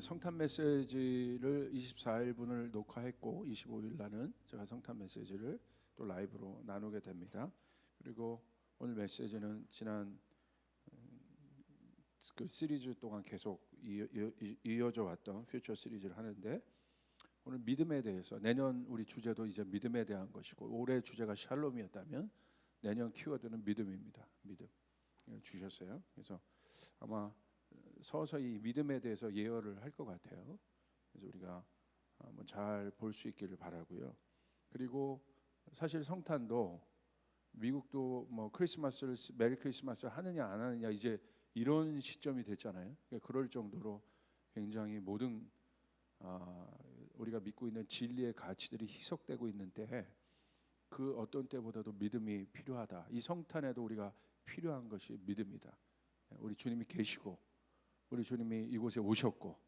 성탄 메시지를 24일분을 녹화했고 25일 날은 제가 성탄 메시지를 또 라이브로 나누게 됩니다. 그리고 오늘 메시지는 지난 그 시리즈 동안 계속 이어져 왔던 퓨처 시리즈를 하는데, 오늘 믿음에 대해서, 내년 우리 주제도 이제 믿음에 대한 것이고, 올해 주제가 샬롬이었다면 내년 키워드는 믿음입니다. 믿음 주셨어요. 그래서 아마 서서히 믿음에 대해서 예언을 할 것 같아요. 그래서 우리가 한번 잘 볼 수 있기를 바라고요. 그리고 사실 성탄도 미국도 뭐 크리스마스를 메리 크리스마스를 하느냐 안 하느냐 이제 이런 시점이 됐잖아요. 그러니까 그럴 정도로 굉장히 모든 우리가 믿고 있는 진리의 가치들이 희석되고 있는데, 그 어떤 때보다도 믿음이 필요하다. 이 성탄에도 우리가 필요한 것이 믿음이다. 우리 주님이 계시고, 우리 주님이 이곳에 오셨고,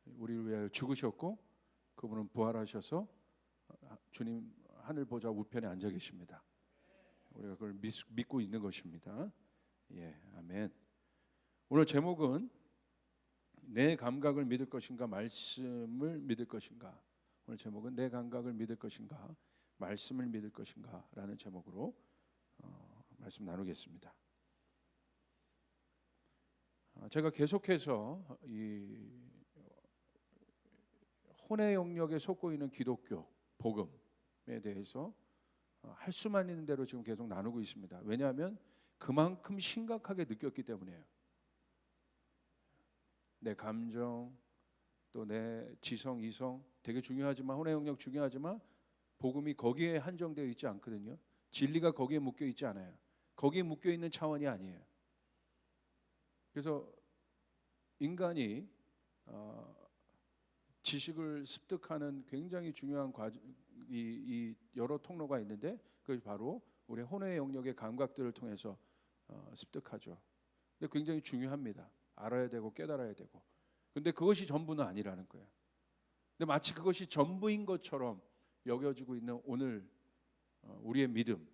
우리를 위하여 죽으셨고, 그분은 부활하셔서 주님 하늘 보좌 우편에 앉아 계십니다. 우리가 그걸 믿고 있는 것입니다. 아멘. 오늘 제목은 내 감각을 믿을 것인가 말씀을 믿을 것인가. 오늘 제목은 내 감각을 믿을 것인가 말씀을 믿을 것인가 라는 제목으로 말씀 나누겠습니다. 제가 계속해서 이 혼의 영역에 속고 있는 기독교 복음에 대해서 할 수만 있는 대로 지금 계속 나누고 있습니다. 왜냐하면 그만큼 심각하게 느꼈기 때문이에요. 내 감정, 또 내 지성, 이성 되게 중요하지만, 혼의 영역 중요하지만 복음이 거기에 한정되어 있지 않거든요. 진리가 거기에 묶여 있지 않아요. 거기에 묶여 있는 차원이 아니에요. 그래서 인간이 지식을 습득하는 굉장히 중요한 이 여러 통로가 있는데, 그것이 바로 우리 혼의 영역의 감각들을 통해서 습득하죠. 근데 굉장히 중요합니다. 알아야 되고 깨달아야 되고. 근데 그것이 전부는 아니라는 거예요. 근데 마치 그것이 전부인 것처럼 여겨지고 있는 오늘 우리의 믿음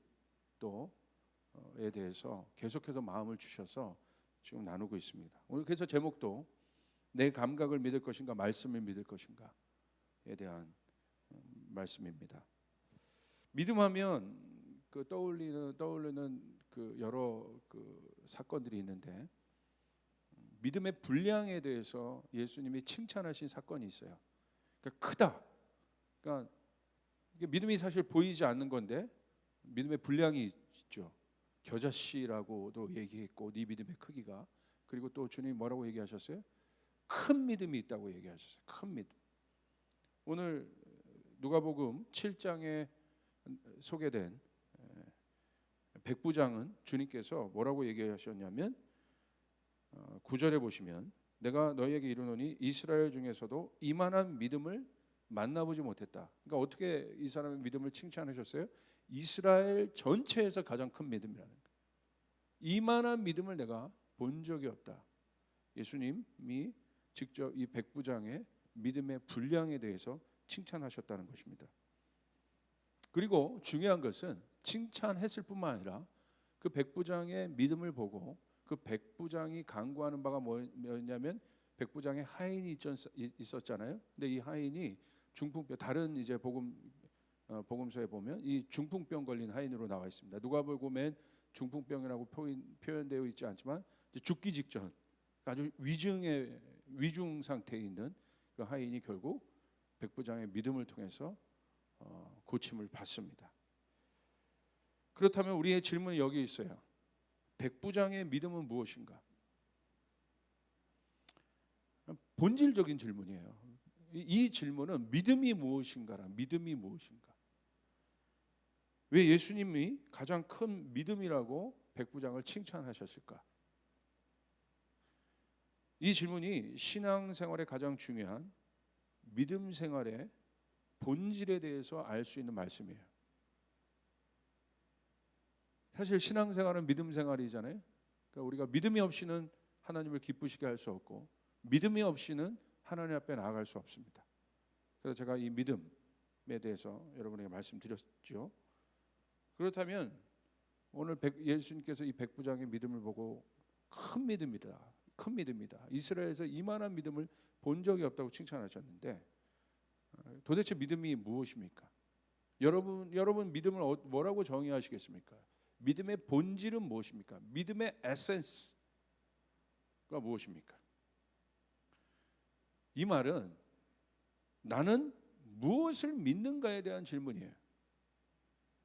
또에 대해서 계속해서 마음을 주셔서 지금 나누고 있습니다. 오늘 그래서 제목도 내 감각을 믿을 것인가 말씀을 믿을 것인가에 대한 말씀입니다. 믿음하면 그 떠올리는 그 여러 그 사건들이 있는데, 믿음의 분량에 대해서 예수님이 칭찬하신 사건이 있어요. 그러니까 크다. 그러니까 이게 믿음이 사실 보이지 않는 건데 믿음의 분량이 있죠. 겨자씨라고도 얘기했고, 네 믿음의 크기가. 그리고 또 주님이 뭐라고 얘기하셨어요? 큰 믿음이 있다고 얘기하셨어요. 큰 믿음. 오늘 누가복음 7장에 소개된 백부장은 주님께서 뭐라고 얘기하셨냐면, 9절에 보시면 내가 너희에게 이르노니 이스라엘 중에서도 이만한 믿음을 만나보지 못했다. 그러니까 어떻게 이 사람의 믿음을 칭찬하셨어요? 이스라엘 전체에서 가장 큰 믿음이라는 거예요. 이만한 믿음을 내가 본 적이 없다. 예수님이 직접 이 백부장의 믿음의 분량에 대해서 칭찬하셨다는 것입니다. 그리고 중요한 것은 칭찬했을 뿐만 아니라 그 백부장의 믿음을 보고 그 백부장이 간구하는 바가 뭐였냐면, 백부장의 하인이 있었잖아요. 근데 이 하인이 중풍병, 다른 이제 복음서에 보면 이 중풍병 걸린 하인으로 나와 있습니다. 누가복음엔 중풍병이라고 표현되어 있지 않지만 죽기 직전 아주 위중 상태에 있는 그 하인이 결국 백부장의 믿음을 통해서 고침을 받습니다. 그렇다면 우리의 질문이 여기 있어요. 백부장의 믿음은 무엇인가? 본질적인 질문이에요. 이 질문은 믿음이 무엇인가라. 믿음이 무엇인가? 왜 예수님이 가장 큰 믿음이라고 백부장을 칭찬하셨을까? 이 질문이 신앙생활에 가장 중요한 믿음 생활의 본질에 대해서 알 수 있는 말씀이에요. 사실 신앙생활은 믿음 생활이잖아요. 그러니까 우리가 믿음이 없이는 하나님을 기쁘시게 할 수 없고, 믿음이 없이는 하나님 앞에 나아갈 수 없습니다. 그래서 제가 이 믿음에 대해서 여러분에게 말씀드렸죠. 그렇다면 오늘 예수님께서 이 백부장의 믿음을 보고 큰 믿음이다, 큰 믿음이다. 이스라엘에서 이만한 믿음을 본 적이 없다고 칭찬하셨는데 도대체 믿음이 무엇입니까? 여러분 믿음을 뭐라고 정의하시겠습니까? 믿음의 본질은 무엇입니까? 믿음의 에센스가 무엇입니까? 이 말은 나는 무엇을 믿는가에 대한 질문이에요.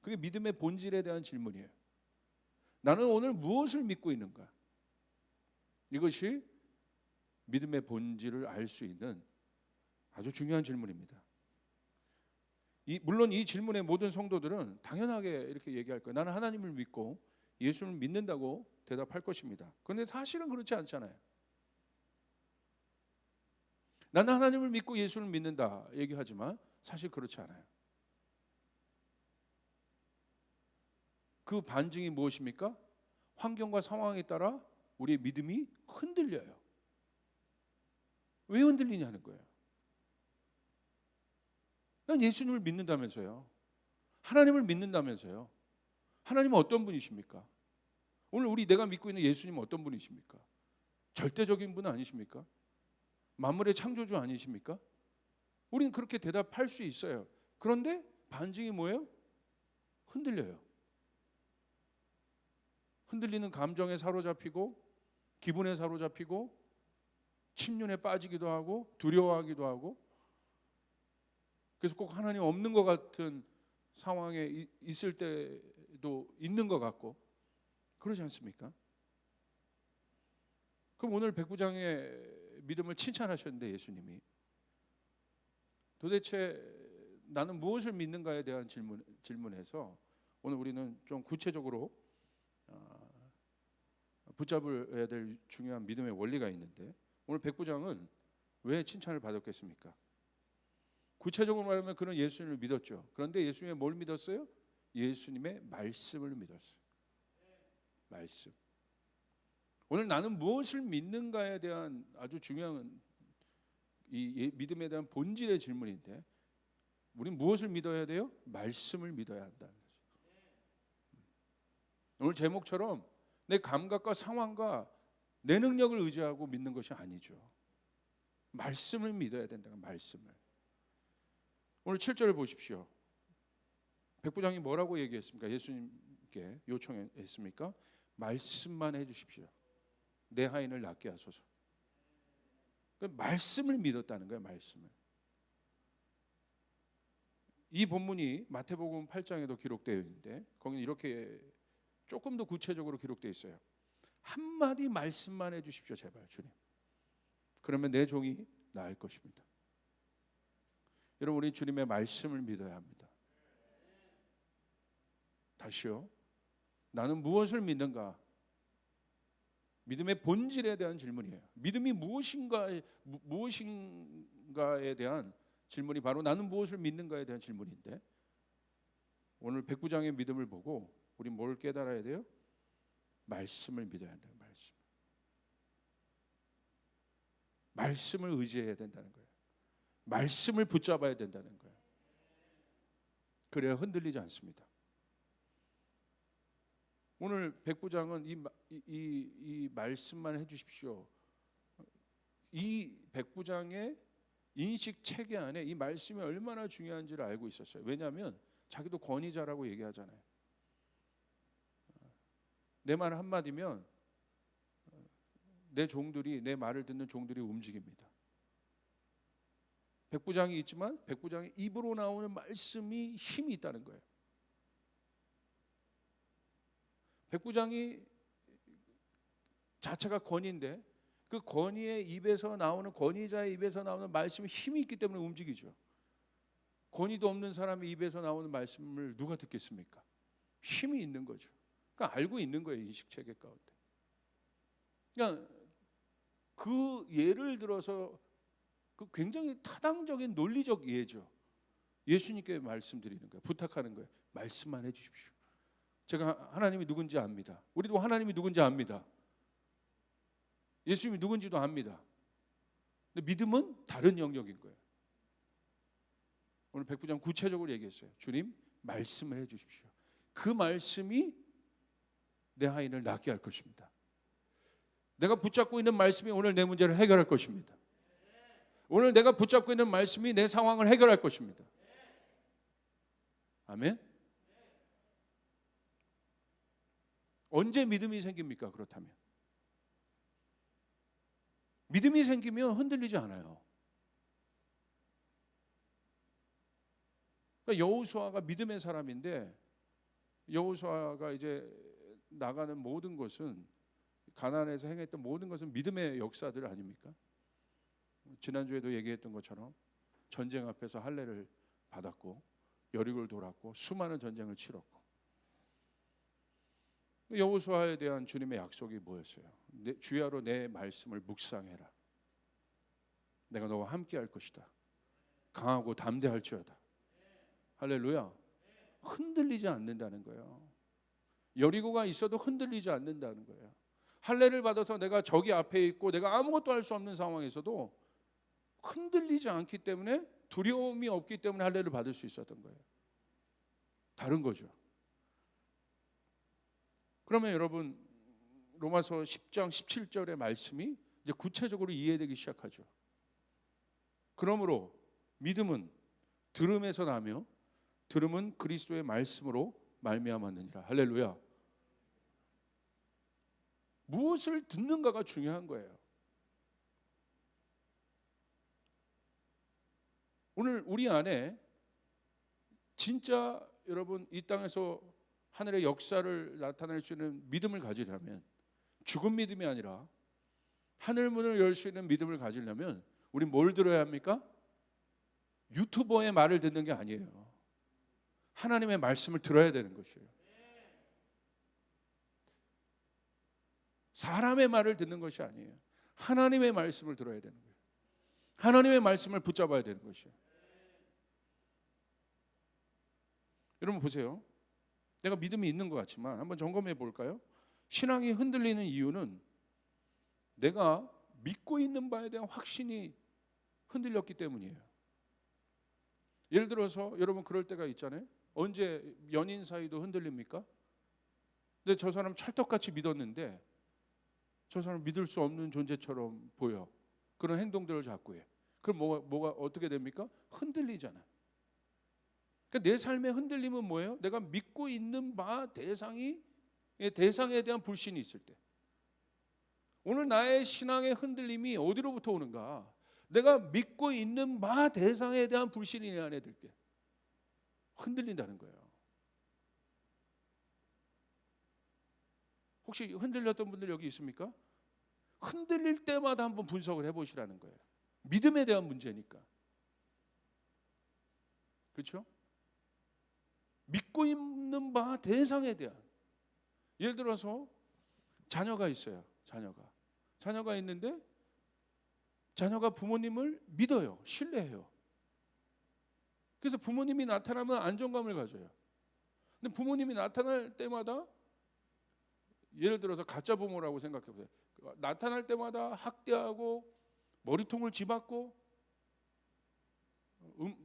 그게 믿음의 본질에 대한 질문이에요. 나는 오늘 무엇을 믿고 있는가? 이것이 믿음의 본질을 알 수 있는 아주 중요한 질문입니다. 물론 이 질문에 모든 성도들은 당연하게 이렇게 얘기할 거예요. 나는 하나님을 믿고 예수를 믿는다고 대답할 것입니다. 그런데 사실은 그렇지 않잖아요. 나는 하나님을 믿고 예수를 믿는다 얘기하지만 사실 그렇지 않아요. 그 반증이 무엇입니까? 환경과 상황에 따라 우리의 믿음이 흔들려요. 왜 흔들리냐는 거예요. 난 예수님을 믿는다면서요. 하나님을 믿는다면서요. 하나님은 어떤 분이십니까? 오늘 내가 믿고 있는 예수님은 어떤 분이십니까? 절대적인 분 아니십니까? 만물의 창조주 아니십니까? 우리는 그렇게 대답할 수 있어요. 그런데 반증이 뭐예요? 흔들려요. 흔들리는 감정에 사로잡히고 기분에 사로잡히고 침륜에 빠지기도 하고 두려워하기도 하고, 그래서 꼭 하나님 없는 것 같은 상황에 있을 때도 있는 것 같고 그러지 않습니까? 그럼 오늘 백부장의 믿음을 칭찬하셨는데 예수님이 도대체 나는 무엇을 믿는가에 대한 질문에서 오늘 우리는 좀 구체적으로 붙잡아야 될 중요한 믿음의 원리가 있는데, 오늘 백부장은 왜 칭찬을 받았겠습니까? 구체적으로 말하면 그는 예수님을 믿었죠. 그런데 예수님의 뭘 믿었어요? 예수님의 말씀을 믿었어요. 말씀. 오늘 나는 무엇을 믿는가에 대한 아주 중요한 이 믿음에 대한 본질의 질문인데, 우리는 무엇을 믿어야 돼요? 말씀을 믿어야 한다는 거죠. 오늘 제목처럼 내 감각과 상황과 내 능력을 의지하고 믿는 것이 아니죠. 말씀을 믿어야 된다는 말씀을. 오늘 7절을 보십시오. 백부장이 뭐라고 얘기했습니까? 예수님께 요청했습니까? 말씀만 해주십시오. 내 하인을 낫게 하소서. 말씀을 믿었다는 거예요. 말씀을. 이 본문이 마태복음 8장에도 기록되어 있는데 거기는 이렇게 조금 더 구체적으로 기록되어 있어요. 한마디 말씀만 해주십시오 제발 주님. 그러면 내 종이 나을 것입니다. 여러분, 우리 주님의 말씀을 믿어야 합니다. 다시요. 나는 무엇을 믿는가? 믿음의 본질에 대한 질문이에요. 믿음이 무엇인가에 대한 질문이 바로 나는 무엇을 믿는가에 대한 질문인데, 오늘 백부장의 믿음을 보고 우리 뭘 깨달아야 돼요? 말씀을 믿어야 한다. 말씀을 의지해야 된다는 거예요. 말씀을 붙잡아야 된다는 거예요. 그래야 흔들리지 않습니다. 오늘 백부장은 이 말씀만 해주십시오. 이 백부장의 인식 체계 안에 이 말씀이 얼마나 중요한지를 알고 있었어요. 왜냐하면 자기도 권위자라고 얘기하잖아요. 내 말 한마디면 내 말을 듣는 종들이 움직입니다. 백부장이 있지만 백부장의 입으로 나오는 말씀이 힘이 있다는 거예요. 백부장이 자체가 권위인데 그 권위의 입에서 나오는, 권위자의 입에서 나오는 말씀이 힘이 있기 때문에 움직이죠. 권위도 없는 사람의 입에서 나오는 말씀을 누가 듣겠습니까? 힘이 있는 거죠. 그러니까 알고 있는 거예요, 인식체계 가운데. 그러니까 그 예를 들어서 그 굉장히 타당적인 논리적 예죠. 예수님께 말씀드리는 거예요. 부탁하는 거예요. 말씀만 해주십시오. 제가 하나님이 누군지 압니다. 우리도 하나님이 누군지 압니다. 예수님이 누군지도 압니다. 근데 믿음은 다른 영역인 거예요. 오늘 백부장 구체적으로 얘기했어요. 주님, 말씀을 해주십시오. 그 말씀이 내 하인을 낫게 할 것입니다. 내가 붙잡고 있는 말씀이 오늘 내 문제를 해결할 것입니다. 오늘 내가 붙잡고 있는 말씀이 내 상황을 해결할 것입니다. 아멘. 언제 믿음이 생깁니까? 그렇다면 믿음이 생기면 흔들리지 않아요. 그러니까 여호수아가 믿음의 사람인데, 여호수아가 이제 나가는 모든 것은, 가나안에서 행했던 모든 것은 믿음의 역사들 아닙니까? 지난주에도 얘기했던 것처럼 전쟁 앞에서 할례를 받았고 여리고를 돌았고 수많은 전쟁을 치렀고, 여호수아에 대한 주님의 약속이 뭐였어요? 주야로 내 말씀을 묵상해라. 내가 너와 함께 할 것이다. 강하고 담대할지어다. 할렐루야. 흔들리지 않는다는 거예요. 여리고가 있어도 흔들리지 않는다는 거예요. 할례를 받아서 내가 저기 앞에 있고 내가 아무것도 할 수 없는 상황에서도 흔들리지 않기 때문에, 두려움이 없기 때문에 할례를 받을 수 있었던 거예요. 다른 거죠. 그러면 여러분, 로마서 10장 17절의 말씀이 이제 구체적으로 이해되기 시작하죠. 그러므로 믿음은 들음에서 나며 들음은 그리스도의 말씀으로 말미암았느니라. 할렐루야. 무엇을 듣는가가 중요한 거예요. 오늘 우리 안에 진짜 여러분 이 땅에서 하늘의 역사를 나타낼 수 있는 믿음을 가지려면, 죽은 믿음이 아니라 하늘 문을 열 수 있는 믿음을 가지려면 우리 뭘 들어야 합니까? 유튜버의 말을 듣는 게 아니에요. 하나님의 말씀을 들어야 되는 것이에요. 사람의 말을 듣는 것이 아니에요. 하나님의 말씀을 들어야 되는 거예요. 하나님의 말씀을 붙잡아야 되는 것이에요. 여러분 보세요. 내가 믿음이 있는 것 같지만 한번 점검해 볼까요? 신앙이 흔들리는 이유는 내가 믿고 있는 바에 대한 확신이 흔들렸기 때문이에요. 예를 들어서 여러분 그럴 때가 있잖아요. 언제 연인 사이도 흔들립니까? 근데 저 사람 찰떡같이 믿었는데 저 사람 믿을 수 없는 존재처럼 보여. 그런 행동들을 자꾸 해. 그럼 뭐가 어떻게 됩니까? 흔들리잖아. 그러니까 내 삶의 흔들림은 뭐예요? 내가 믿고 있는 바 대상에 대한 불신이 있을 때. 오늘 나의 신앙의 흔들림이 어디로부터 오는가? 내가 믿고 있는 바 대상에 대한 불신이 내 안에 들게 흔들린다는 거예요. 혹시 흔들렸던 분들 여기 있습니까? 흔들릴 때마다 한번 분석을 해보시라는 거예요. 믿음에 대한 문제니까. 그렇죠? 믿고 있는 바 대상에 대한. 예를 들어서 자녀가 있어요. 자녀가 있는데 자녀가 부모님을 믿어요. 신뢰해요. 그래서 부모님이 나타나면 안정감을 가져요. 근데 부모님이 나타날 때마다, 예를 들어서 가짜 부모라고 생각해 보세요. 나타날 때마다 학대하고 머리통을 집었고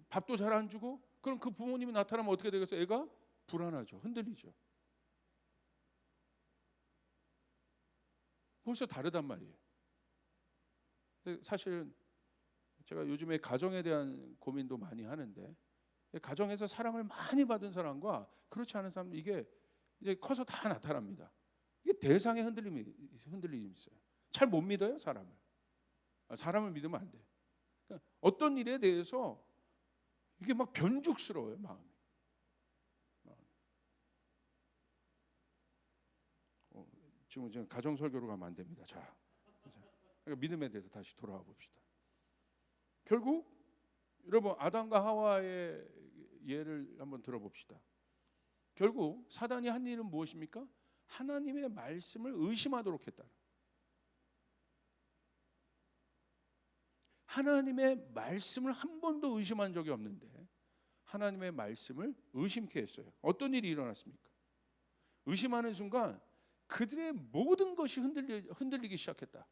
밥도 잘 안 주고, 그럼 그 부모님이 나타나면 어떻게 되겠어요? 애가 불안하죠. 흔들리죠. 벌써 다르단 말이에요. 사실 제가 요즘에 가정에 대한 고민도 많이 하는데, 가정에서 사랑을 많이 받은 사람과 그렇지 않은 사람, 이게 이제 커서 다 나타납니다. 이게 대상의 흔들림이 있어요. 잘 못 믿어요, 사람을. 사람을 믿으면 안 돼. 그러니까 어떤 일에 대해서 이게 막 변죽스러워요, 마음이. 지금 가정 설교로 가면 안 됩니다. 자, 그러니까 믿음에 대해서 다시 돌아와 봅시다. 결국 여러분 아담과 하와의 예를 한번 들어봅시다. 결국 사단이 한 일은 무엇입니까? 하나님의 말씀을 의심하도록 했다. 하나님의 말씀을 한 번도 의심한 적이 없는데 하나님의 말씀을 의심케 했어요. 어떤 일이 일어났습니까? 의심하는 순간 그들의 모든 것이 흔들리기 시작했다.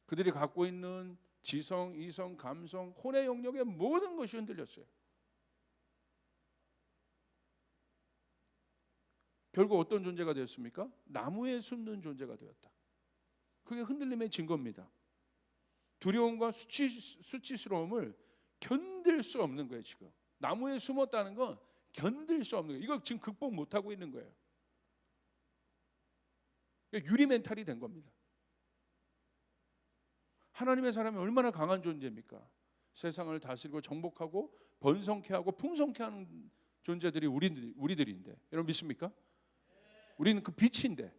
그들이 갖고 있는 지성, 이성, 감성, 혼의 영역의 모든 것이 흔들렸어요. 결국 어떤 존재가 되었습니까? 나무에 숨는 존재가 되었다. 그게 흔들림의 증거입니다. 두려움과 수치스러움을 견딜 수 없는 거예요. 지금 나무에 숨었다는 건 견딜 수 없는 거예요. 이거 지금 극복 못하고 있는 거예요. 유리 멘탈이 된 겁니다. 하나님의 사람이 얼마나 강한 존재입니까? 세상을 다스리고 정복하고 번성케 하고 풍성케 하는 존재들이 우리들인데, 여러분 믿습니까? 우리는 그 빛인데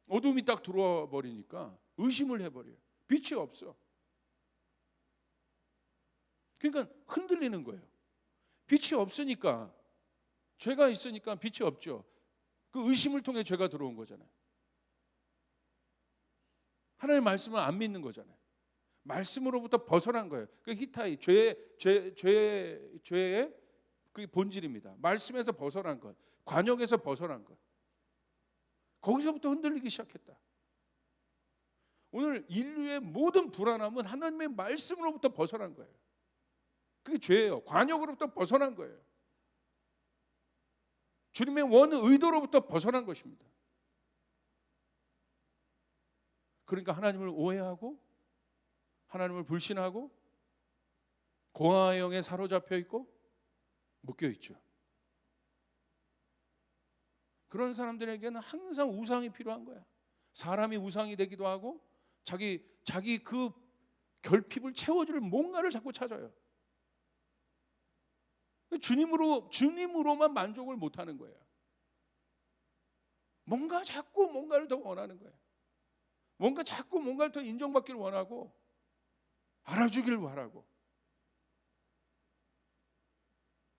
어둠이 딱 들어와 버리니까 의심을 해버려요. 빛이 없어. 그러니까 흔들리는 거예요. 빛이 없으니까, 죄가 있으니까 빛이 없죠. 그 의심을 통해 죄가 들어온 거잖아요. 하나님의 말씀을 안 믿는 거잖아요. 말씀으로부터 벗어난 거예요. 그 히타이, 죄의 그 본질입니다. 말씀에서 벗어난 것, 관역에서 벗어난 것. 거기서부터 흔들리기 시작했다. 오늘 인류의 모든 불안함은 하나님의 말씀으로부터 벗어난 거예요. 그게 죄예요. 관역으로부터 벗어난 거예요. 주님의 원 의도로부터 벗어난 것입니다. 그러니까 하나님을 오해하고 하나님을 불신하고 공허의 영에 사로잡혀 있고 묶여 있죠. 그런 사람들에게는 항상 우상이 필요한 거야. 사람이 우상이 되기도 하고 자기 그 결핍을 채워줄 뭔가를 자꾸 찾아요. 주님으로만 만족을 못하는 거예요. 자꾸 뭔가를 더 원하는 거예요. 자꾸 뭔가를 더 인정받기를 원하고 알아주길 바라고.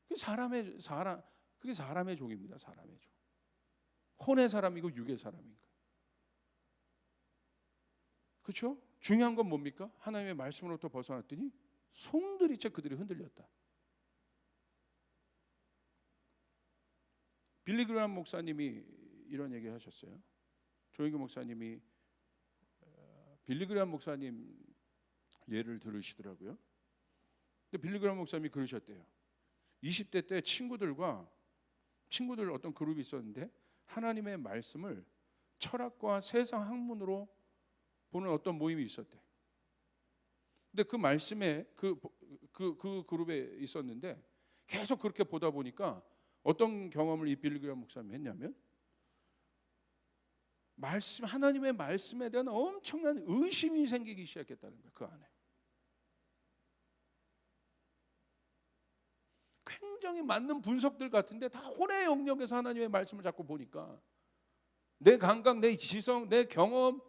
그게 사람의 종입니다. 사람의 종. 혼의 사람이고 육의 사람인 거예요. 그렇죠? 중요한 건 뭡니까? 하나님의 말씀으로부터 벗어났더니 송두리째 그들이 흔들렸다. 빌리 그레이엄 목사님이 이런 얘기 하셨어요. 조영규 목사님이 빌리 그레이엄 목사님 예를 들으시더라고요. 근데 빌리 그레이엄 목사님이 그러셨대요. 20대 때 친구들 어떤 그룹이 있었는데 하나님의 말씀을 철학과 세상 학문으로 보는 어떤 모임이 있었대. 근데 그 말씀에 그 그룹에 있었는데 계속 그렇게 보다 보니까 어떤 경험을 이 빌리 그레이엄 목사님이 했냐면 하나님의 말씀에 대한 엄청난 의심이 생기기 시작했다는 거예요. 그 안에 굉장히 맞는 분석들 같은데 다 혼의 영역에서 하나님의 말씀을 자꾸 보니까 내 감각, 내 지성, 내 경험,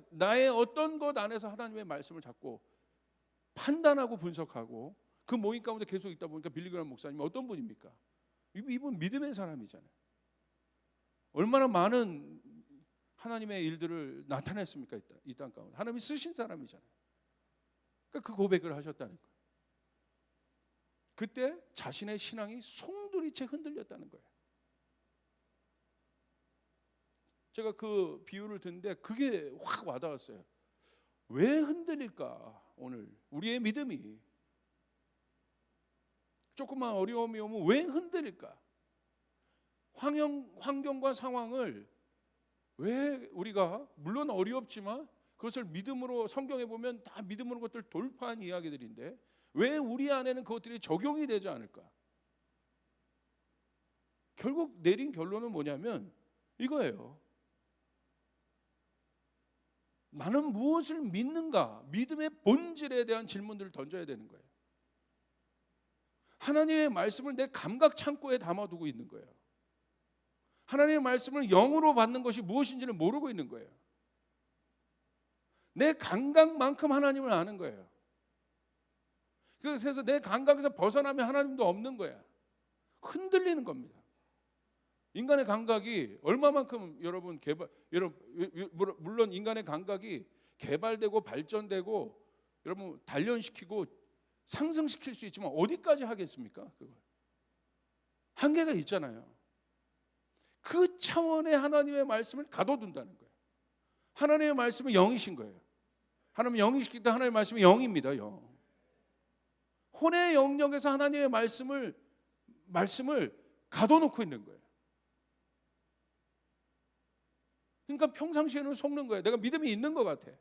나의 어떤 것 안에서 하나님의 말씀을 자꾸 판단하고 분석하고 그 모임 가운데 계속 있다 보니까 빌리 그레이엄 목사님이 어떤 분입니까? 이분 믿음의 사람이잖아요. 얼마나 많은 하나님의 일들을 나타냈습니까? 이 땅 가운데 하나님이 쓰신 사람이잖아요. 그러니까 그 고백을 하셨다는 거예요. 그때 자신의 신앙이 송두리째 흔들렸다는 거예요. 제가 그 비유를 듣는데 그게 확 와닿았어요. 왜 흔들릴까? 오늘 우리의 믿음이 조금만 어려움이 오면 왜 흔들릴까? 환경과 상황을 왜 우리가 물론 어렵지만 그것을 믿음으로 성경에 보면 다 믿음으로 것들 돌파한 이야기들인데 왜 우리 안에는 그것들이 적용이 되지 않을까? 결국 내린 결론은 뭐냐면 이거예요. 나는 무엇을 믿는가? 믿음의 본질에 대한 질문들을 던져야 되는 거예요. 하나님의 말씀을 내 감각 창고에 담아두고 있는 거예요. 하나님의 말씀을 영으로 받는 것이 무엇인지를 모르고 있는 거예요. 내 감각만큼 하나님을 아는 거예요. 그래서 내 감각에서 벗어나면 하나님도 없는 거야. 흔들리는 겁니다. 인간의 감각이 얼마만큼 물론 인간의 감각이 개발되고 발전되고 여러분 단련시키고 상승시킬 수 있지만 어디까지 하겠습니까? 그걸 한계가 있잖아요. 그 차원의 하나님의 말씀을 가둬둔다는 거예요. 하나님의 말씀은 영이신 거예요. 하나님은 영이시기 때문에 하나님의 말씀은 영입니다. 영. 혼의 영역에서 하나님의 말씀을 가둬놓고 있는 거예요. 그러니까 평상시에는 속는 거예요. 내가 믿음이 있는 것 같아.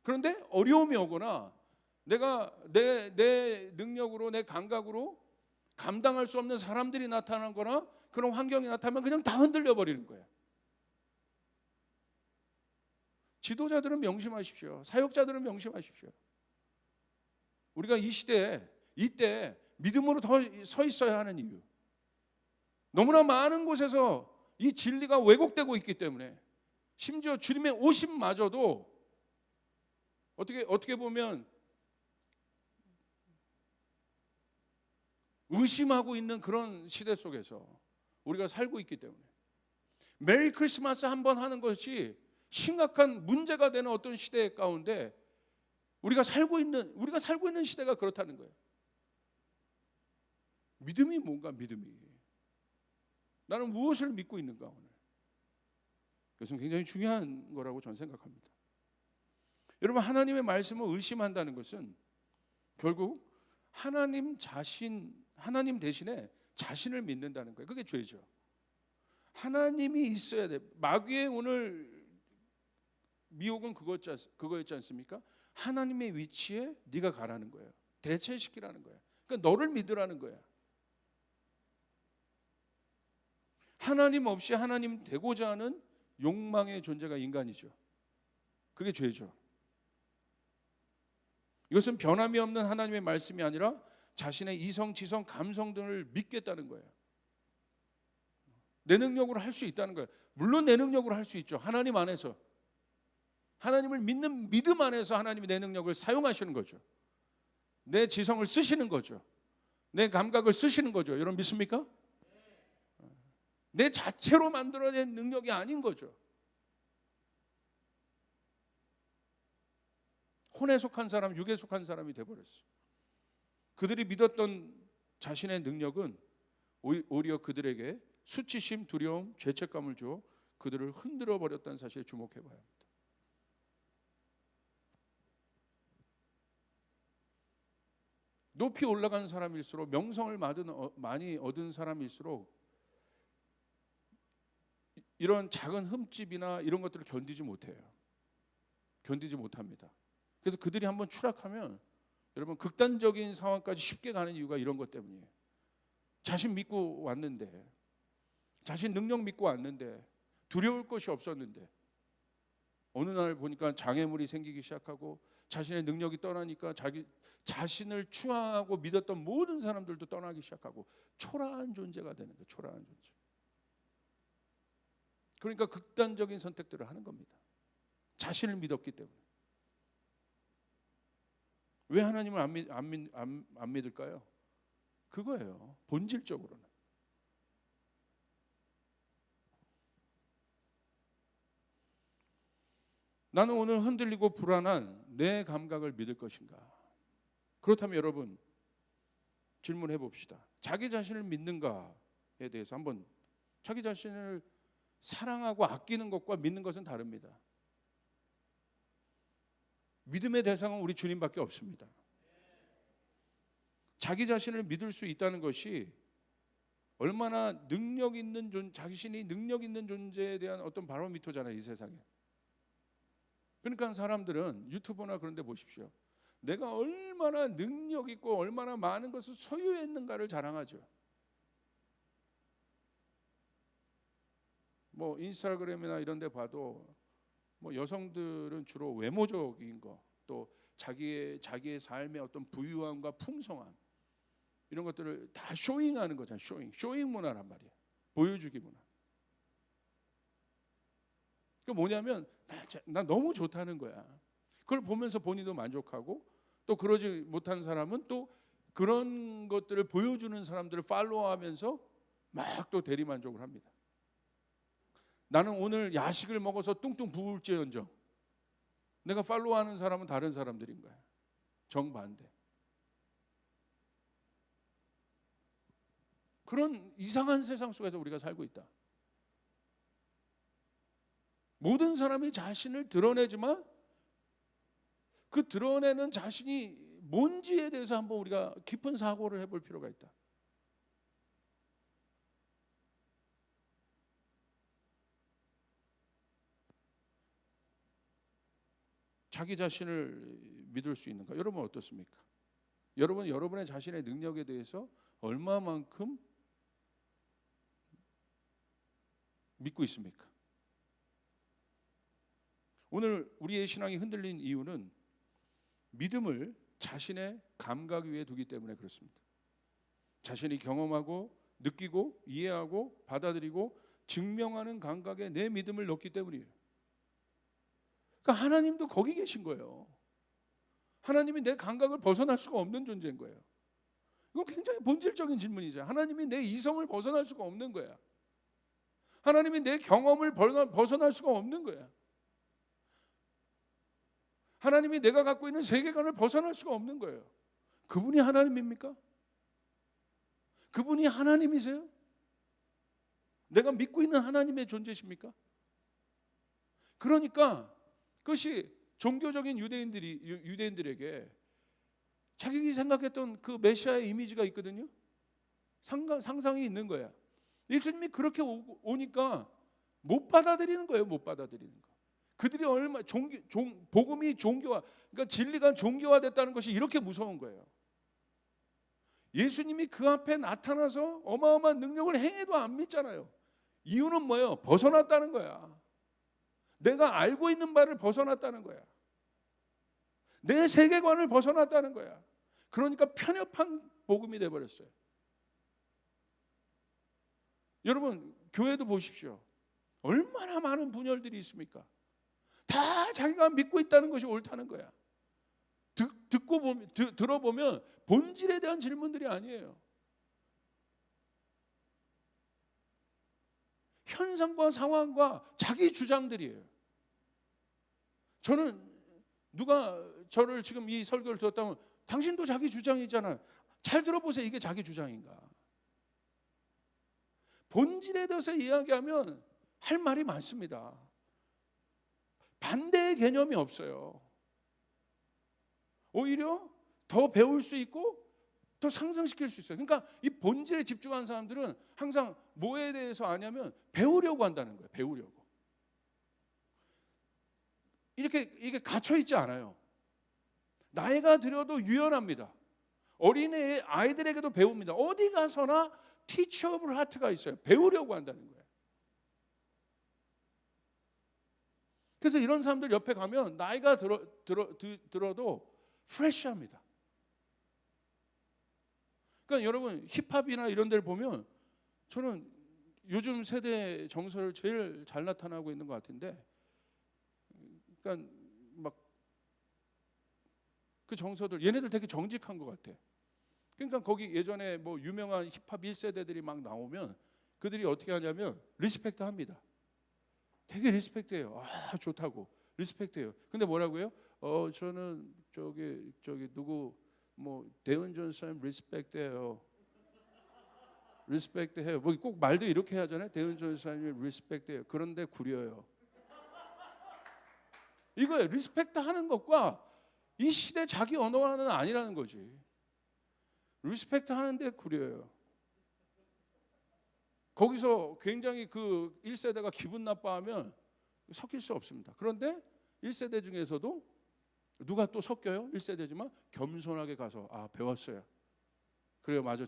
그런데 어려움이 오거나 내가 내 능력으로, 내 감각으로 감당할 수 없는 사람들이 나타나거나 그런 환경이 나타나면 그냥 다 흔들려 버리는 거예요. 지도자들은 명심하십시오. 사역자들은 명심하십시오. 우리가 이 시대에 이때 믿음으로 더 서 있어야 하는 이유, 너무나 많은 곳에서 이 진리가 왜곡되고 있기 때문에, 심지어 주님의 오심마저도 어떻게 보면 의심하고 있는 그런 시대 속에서 우리가 살고 있기 때문에 메리 크리스마스 한번 하는 것이 심각한 문제가 되는 어떤 시대 가운데 우리가 살고 있는 시대가 그렇다는 거예요. 믿음이 뭔가, 믿음이 나는 무엇을 믿고 있는가 오늘. 그것은 굉장히 중요한 거라고 저는 생각합니다. 여러분, 하나님의 말씀을 의심한다는 것은 결국 하나님 대신에 자신을 믿는다는 거예요. 그게 죄죠. 하나님이 있어야 돼. 마귀의 오늘 미혹은 그거였지 않습니까? 하나님의 위치에 네가 가라는 거예요. 대체시키라는 거예요. 그러니까 너를 믿으라는 거야. 하나님 없이 하나님 되고자 하는 욕망의 존재가 인간이죠. 그게 죄죠. 이것은 변함이 없는 하나님의 말씀이 아니라 자신의 이성, 지성, 감성 등을 믿겠다는 거예요. 내 능력으로 할 수 있다는 거예요. 물론 내 능력으로 할 수 있죠. 하나님 안에서, 하나님을 믿는 믿음 안에서 하나님이 내 능력을 사용하시는 거죠. 내 지성을 쓰시는 거죠. 내 감각을 쓰시는 거죠. 여러분 믿습니까? 내 자체로 만들어낸 능력이 아닌 거죠. 혼에 속한 사람, 육에 속한 사람이 돼버렸어요. 그들이 믿었던 자신의 능력은 오히려 그들에게 수치심, 두려움, 죄책감을 주어 그들을 흔들어 버렸다는 사실에 주목해 봐야 합니다. 높이 올라간 사람일수록, 명성을 많이 얻은 사람일수록 이런 작은 흠집이나 이런 것들을 견디지 못해요. 견디지 못합니다. 그래서 그들이 한번 추락하면 여러분 극단적인 상황까지 쉽게 가는 이유가 이런 것 때문이에요. 자신 믿고 왔는데, 자신 능력 믿고 왔는데, 두려울 것이 없었는데 어느 날 보니까 장애물이 생기기 시작하고 자신의 능력이 떠나니까 자신을 추앙하고 믿었던 모든 사람들도 떠나기 시작하고 초라한 존재가 되는 거예요. 초라한 존재. 그러니까 극단적인 선택들을 하는 겁니다. 자신을 믿었기 때문에. 왜 하나님을 안 믿을까요? 그거예요. 본질적으로는. 나는 오늘 흔들리고 불안한 내 감각을 믿을 것인가? 그렇다면 여러분 질문해 봅시다. 자기 자신을 믿는가에 대해서 한번, 자기 자신을 사랑하고 아끼는 것과 믿는 것은 다릅니다. 믿음의 대상은 우리 주님밖에 없습니다. 자기 자신을 믿을 수 있다는 것이 얼마나 자신이 능력 있는 존재에 대한 어떤 바로미터잖아요, 이 세상에. 그러니까 사람들은 유튜브나 그런 데 보십시오. 내가 얼마나 능력 있고 얼마나 많은 것을 소유했는가를 자랑하죠. 뭐 인스타그램이나 이런 데 봐도 뭐 여성들은 주로 외모적인 거, 또 자기의 삶의 어떤 부유함과 풍성함, 이런 것들을 다 쇼잉하는 거잖아요. 쇼잉 문화란 말이에요. 보여주기 문화. 그 뭐냐면 나 너무 좋다는 거야. 그걸 보면서 본인도 만족하고, 또 그러지 못한 사람은 또 그런 것들을 보여주는 사람들을 팔로우하면서 막 또 대리만족을 합니다. 나는 오늘 야식을 먹어서 뚱뚱 부을지언정 내가 팔로우하는 사람은 다른 사람들인 거야. 정반대. 그런 이상한 세상 속에서 우리가 살고 있다. 모든 사람이 자신을 드러내지만 그 드러내는 자신이 뭔지에 대해서 한번 우리가 깊은 사고를 해볼 필요가 있다. 자기 자신을 믿을 수 있는가? 여러분 어떻습니까? 여러분 여러분의 자신의 능력에 대해서 얼마만큼 믿고 있습니까? 오늘 우리의 신앙이 흔들린 이유는 믿음을 자신의 감각 위에 두기 때문에 그렇습니다. 자신이 경험하고 느끼고 이해하고 받아들이고 증명하는 감각에 내 믿음을 넣기 때문이에요. 그러니까 하나님도 거기 계신 거예요. 하나님이 내 감각을 벗어날 수가 없는 존재인 거예요. 이거 굉장히 본질적인 질문이죠. 하나님이 내 이성을 벗어날 수가 없는 거야. 하나님이 내 경험을 벗어날 수가 없는 거야. 하나님이 내가 갖고 있는 세계관을 벗어날 수가 없는 거예요. 그분이 하나님입니까? 그분이 하나님이세요? 내가 믿고 있는 하나님의 존재십니까? 그러니까 그것이 종교적인 유대인들에게 자기가 생각했던 그 메시아의 이미지가 있거든요. 상상이 있는 거야. 예수님이 그렇게 오니까 못 받아들이는 거예요. 못 받아들이는 거. 그들이 얼마 복음이 종교화, 그러니까 진리가 종교화됐다는 것이 이렇게 무서운 거예요. 예수님이 그 앞에 나타나서 어마어마한 능력을 행해도 안 믿잖아요. 이유는 뭐예요? 벗어났다는 거야. 내가 알고 있는 바를 벗어났다는 거야. 내 세계관을 벗어났다는 거야. 그러니까 편협한 복음이 돼버렸어요. 여러분 교회도 보십시오. 얼마나 많은 분열들이 있습니까? 다 자기가 믿고 있다는 것이 옳다는 거야. 들어보면 본질에 대한 질문들이 아니에요. 현상과 상황과 자기 주장들이에요. 저는 누가 저를 지금 이 설교를 들었다면 당신도 자기 주장이잖아요. 잘 들어보세요. 이게 자기 주장인가? 본질에 대해서 이야기하면 할 말이 많습니다. 반대의 개념이 없어요. 오히려 더 배울 수 있고 더 상승시킬 수 있어요. 그러니까 이 본질에 집중한 사람들은 항상 뭐에 대해서 아냐면 배우려고 한다는 거예요. 배우려고. 이게 갇혀 있지 않아요. 나이가 들어도 유연합니다. 어린애 아이들에게도 배웁니다. 어디 가서나 티처블 하트가 있어요. 배우려고 한다는 거예요. 그래서 이런 사람들 옆에 가면 나이가 들어도 프레시합니다. 그러니까 여러분 힙합이나 이런 데를 보면 저는 요즘 세대 정서를 제일 잘 나타나고 있는 것 같은데, 그러니까 막 그 정서들 얘네들 되게 정직한 것 같아. 그러니까 거기 예전에 뭐 유명한 힙합 1세대들이 막 나오면 그들이 어떻게 하냐면 리스펙트 합니다. 되게 리스펙트해요. 아 좋다고 리스펙트해요. 근데 뭐라고요? 저는 저기 누구 뭐 대은 존슨 리스펙트해요. 리스펙트해요. 뭐 꼭 말도 이렇게 하잖아요. 대은 존슨이 리스펙트해요. 그런데 구려요. 이거예요. 리스펙트 하는 것과 이 시대 자기 언어화는 아니라는 거지. 리스펙트 하는데 구려요. 거기서 굉장히 그 1세대가 기분 나빠하면 섞일 수 없습니다. 그런데 1세대 중에서도 누가 또 섞여요? 1세대지만 겸손하게 가서 배웠어요. 그래요. 맞아.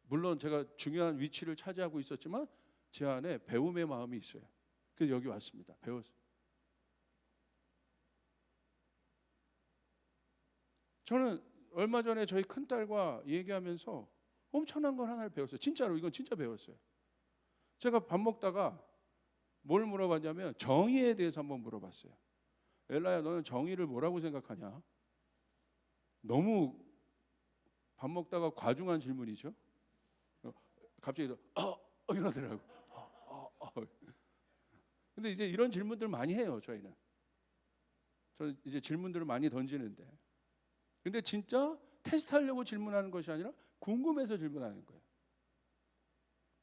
물론 제가 중요한 위치를 차지하고 있었지만 제 안에 배움의 마음이 있어요. 그래서 여기 왔습니다. 배웠어요. 저는 얼마 전에 저희 큰딸과 얘기하면서 엄청난 걸 하나를 배웠어요. 진짜로 이건 진짜 배웠어요. 제가 밥 먹다가 뭘 물어봤냐면 정의에 대해서 한번 물어봤어요. 엘라야, 너는 정의를 뭐라고 생각하냐? 너무 밥 먹다가 과중한 질문이죠. 갑자기 이러더라고. 근데 이제 이런 질문들 많이 해요. 저희는. 저는 이제 질문들을 많이 던지는데. 근데 진짜 테스트하려고 질문하는 것이 아니라 궁금해서 질문하는 거예요.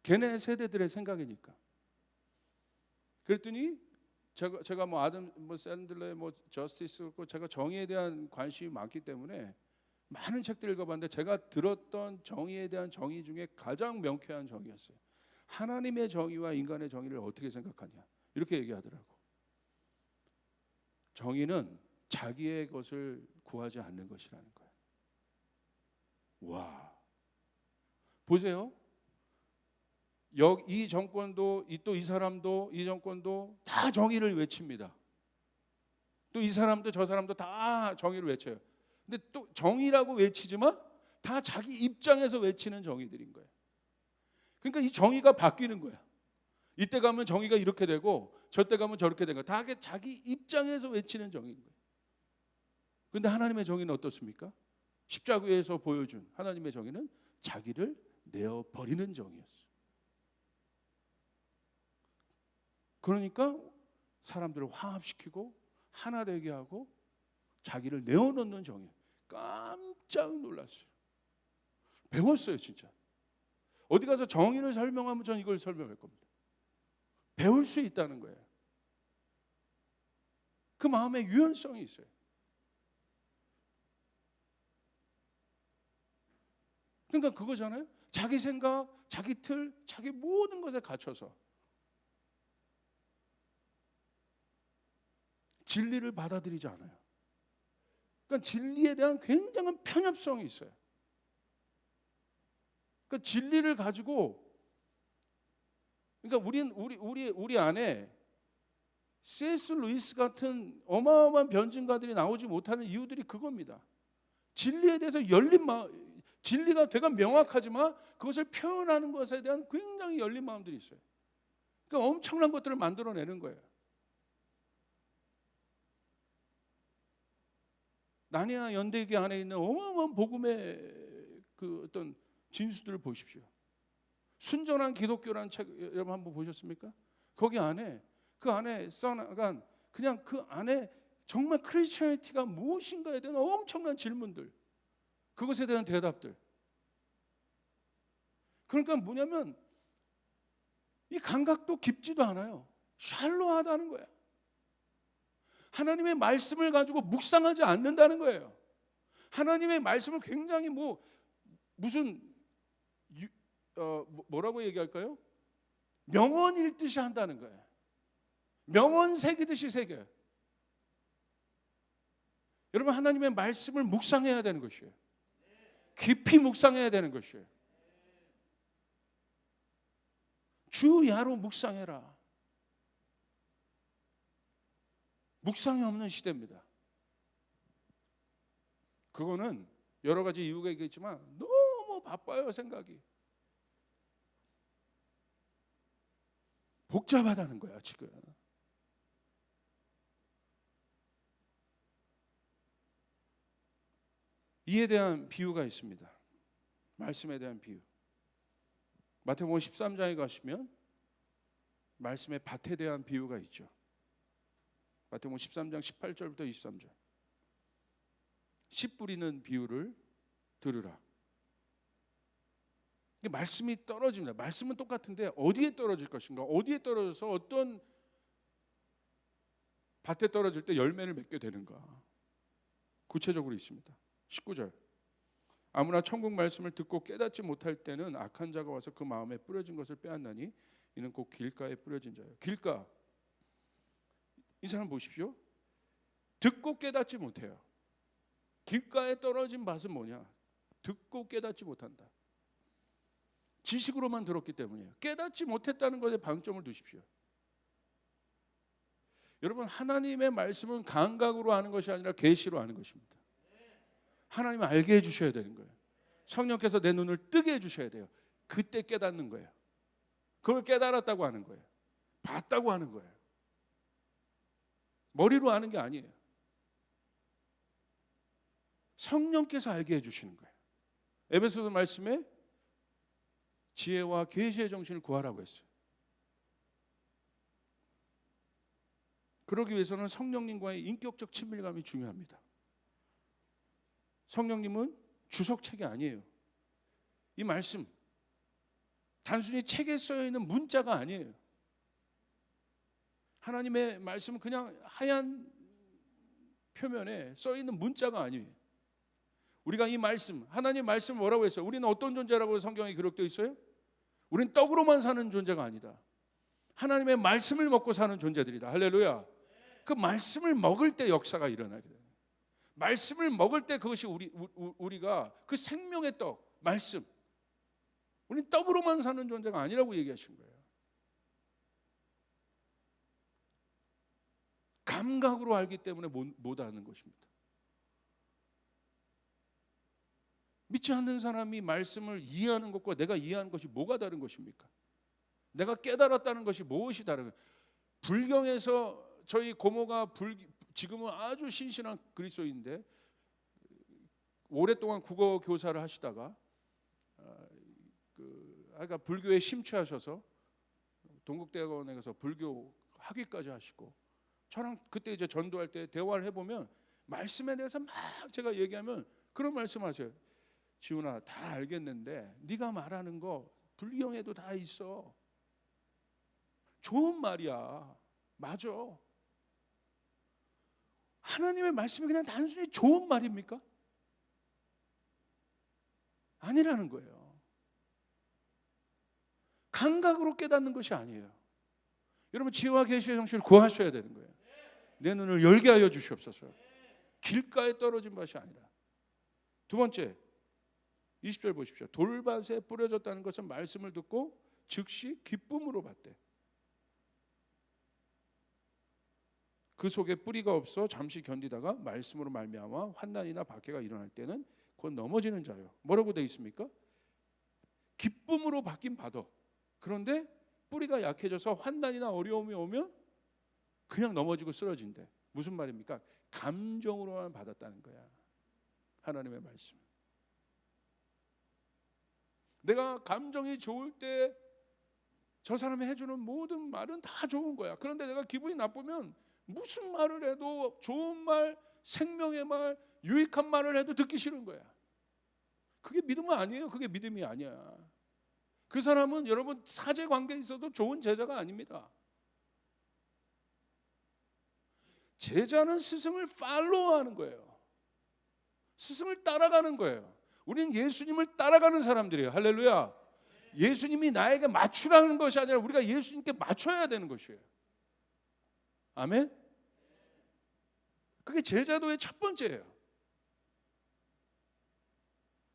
걔네 세대들의 생각이니까. 그랬더니 제가 뭐 아담 샌들러의 뭐 저스티스 그렇고 제가 정의에 대한 관심이 많기 때문에 많은 책들을 읽어봤는데 제가 들었던 정의에 대한 정의 중에 가장 명쾌한 정의였어요. 하나님의 정의와 인간의 정의를 어떻게 생각하냐 이렇게 얘기하더라고. 정의는 자기의 것을 구하지 않는 것이라는 거예요. 와, 보세요. 이 정권도 또 이 사람도 이 정권도 다 정의를 외칩니다. 또 이 사람도 저 사람도 다 정의를 외쳐요. 근데 또 정의라고 외치지만 다 자기 입장에서 외치는 정의들인 거예요. 그러니까 이 정의가 바뀌는 거야. 이때 가면 정의가 이렇게 되고 저때 가면 저렇게 되는 거야. 다 자기 입장에서 외치는 정의인 거예요. 그런데 하나님의 정의는 어떻습니까? 십자가에서 보여준 하나님의 정의는 자기를 내어버리는 정의였어요. 그러니까 사람들을 화합시키고 하나 되게 하고 자기를 내어놓는 정의. 깜짝 놀랐어요. 배웠어요, 진짜. 어디 가서 정의를 설명하면 전 이걸 설명할 겁니다. 배울 수 있다는 거예요. 그 마음에 유연성이 있어요. 그러니까 그거잖아요. 자기 생각, 자기 틀, 자기 모든 것에 갇혀서 진리를 받아들이지 않아요. 그러니까 진리에 대한 굉장한 편협성이 있어요. 그러니까 진리를 가지고, 그러니까 우리 안에 C.S. 루이스 같은 어마어마한 변증가들이 나오지 못하는 이유들이 그겁니다. 진리에 대해서 열린 마음, 진리가 되게 명확하지만 그것을 표현하는 것에 대한 굉장히 열린 마음들이 있어요. 그러니까 엄청난 것들을 만들어내는 거예요. 나니아 연대기 안에 있는 어마어마한 복음의 그 어떤 진수들을 보십시오. 순전한 기독교라는 책 여러분 한번 보셨습니까? 거기 안에 그 안에 써나간 그냥 그 안에 정말 크리스천리티가 무엇인가에 대한 엄청난 질문들, 그것에 대한 대답들. 그러니까 뭐냐면 이 감각도 깊지도 않아요. 샬로하다는 거야. 하나님의 말씀을 가지고 묵상하지 않는다는 거예요. 하나님의 말씀을 굉장히 무슨 뭐라고 얘기할까요? 명언 읽듯이 한다는 거예요. 명언 새기듯이 새겨요. 여러분, 하나님의 말씀을 묵상해야 되는 것이에요. 깊이 묵상해야 되는 것이에요. 주야로 묵상해라. 묵상이 없는 시대입니다. 그거는 여러 가지 이유가 있겠지만 너무 바빠요, 생각이. 복잡하다는 거야, 지금. 이에 대한 비유가 있습니다. 말씀에 대한 비유. 마태복음 13장에 가시면 말씀의 밭에 대한 비유가 있죠. 마태복음 13장 18절부터 23절. 씨 뿌리는 비유를 들으라. 말씀이 떨어집니다. 말씀은 똑같은데 어디에 떨어질 것인가? 어디에 떨어져서 어떤 밭에 떨어질 때 열매를 맺게 되는가? 구체적으로 있습니다. 19절. 아무나 천국 말씀을 듣고 깨닫지 못할 때는 악한 자가 와서 그 마음에 뿌려진 것을 빼앗나니 이는 곧 길가에 뿌려진 자예요. 길가. 이 사람 보십시오. 듣고 깨닫지 못해요. 길가에 떨어진 밭은 뭐냐? 듣고 깨닫지 못한다. 지식으로만 들었기 때문이에요. 깨닫지 못했다는 것에 방점을 두십시오. 여러분, 하나님의 말씀은 감각으로 아는 것이 아니라 계시로 아는 것입니다. 하나님을 알게 해주셔야 되는 거예요. 성령께서 내 눈을 뜨게 해주셔야 돼요. 그때 깨닫는 거예요. 그걸 깨달았다고 하는 거예요. 봤다고 하는 거예요. 머리로 아는 게 아니에요. 성령께서 알게 해주시는 거예요. 에베소서 말씀에 지혜와 계시의 정신을 구하라고 했어요. 그러기 위해서는 성령님과의 인격적 친밀감이 중요합니다. 성령님은 주석책이 아니에요. 이 말씀 단순히 책에 쓰여 있는 문자가 아니에요. 하나님의 말씀은 그냥 하얀 표면에 써 있는 문자가 아니에요. 우리가 이 말씀, 하나님의 말씀 뭐라고 했어요? 우리는 어떤 존재라고 성경에 기록되어 있어요? 우리는 떡으로만 사는 존재가 아니다. 하나님의 말씀을 먹고 사는 존재들이다. 할렐루야. 그 말씀을 먹을 때 역사가 일어나게 돼요. 말씀을 먹을 때 그것이 우리가 그 생명의 떡, 말씀. 우리는 떡으로만 사는 존재가 아니라고 얘기하신 거예요. 감각으로 알기 때문에 못 아는 것입니다. 믿지 않는 사람이 말씀을 이해하는 것과 내가 이해하는 것이 뭐가 다른 것입니까? 내가 깨달았다는 것이 무엇이 다른 거예요? 불경에서 저희 고모가 지금은 아주 신실한 그리스도인데 오랫동안 국어 교사를 하시다가 아까 불교에 심취하셔서 동국대학원에 가서 불교 학위까지 하시고 저랑 그때 이제 전도할 때 대화를 해보면 말씀에 대해서 막 제가 얘기하면 그런 말씀하세요. 지훈아, 다 알겠는데 네가 말하는 거 불경에도 다 있어. 좋은 말이야. 맞아. 하나님의 말씀이 그냥 단순히 좋은 말입니까? 아니라는 거예요. 감각으로 깨닫는 것이 아니에요. 여러분 지혜와 계시의 성실을 구하셔야 되는 거예요. 내 눈을 열게 하여 주시옵소서. 길가에 떨어진 밭이 아니라. 두 번째 20절 보십시오. 돌밭에 뿌려졌다는 것은 말씀을 듣고 즉시 기쁨으로 받되 그 속에 뿌리가 없어 잠시 견디다가 말씀으로 말미암아 환난이나 박해가 일어날 때는 곧 넘어지는 자요. 뭐라고 되어 있습니까? 기쁨으로 받긴 받아. 그런데 뿌리가 약해져서 환난이나 어려움이 오면 그냥 넘어지고 쓰러진대. 무슨 말입니까? 감정으로만 받았다는 거야. 하나님의 말씀. 내가 감정이 좋을 때 저 사람이 해주는 모든 말은 다 좋은 거야. 그런데 내가 기분이 나쁘면 무슨 말을 해도 좋은 말, 생명의 말, 유익한 말을 해도 듣기 싫은 거야. 그게 믿음은 아니에요. 그게 믿음이 아니야. 그 사람은 여러분 사제 관계에 있어도 좋은 제자가 아닙니다. 제자는 스승을 팔로우하는 거예요. 스승을 따라가는 거예요. 우리는 예수님을 따라가는 사람들이에요. 할렐루야. 예수님이 나에게 맞추라는 것이 아니라 우리가 예수님께 맞춰야 되는 것이에요. 아멘. 그게 제자도의 첫 번째예요.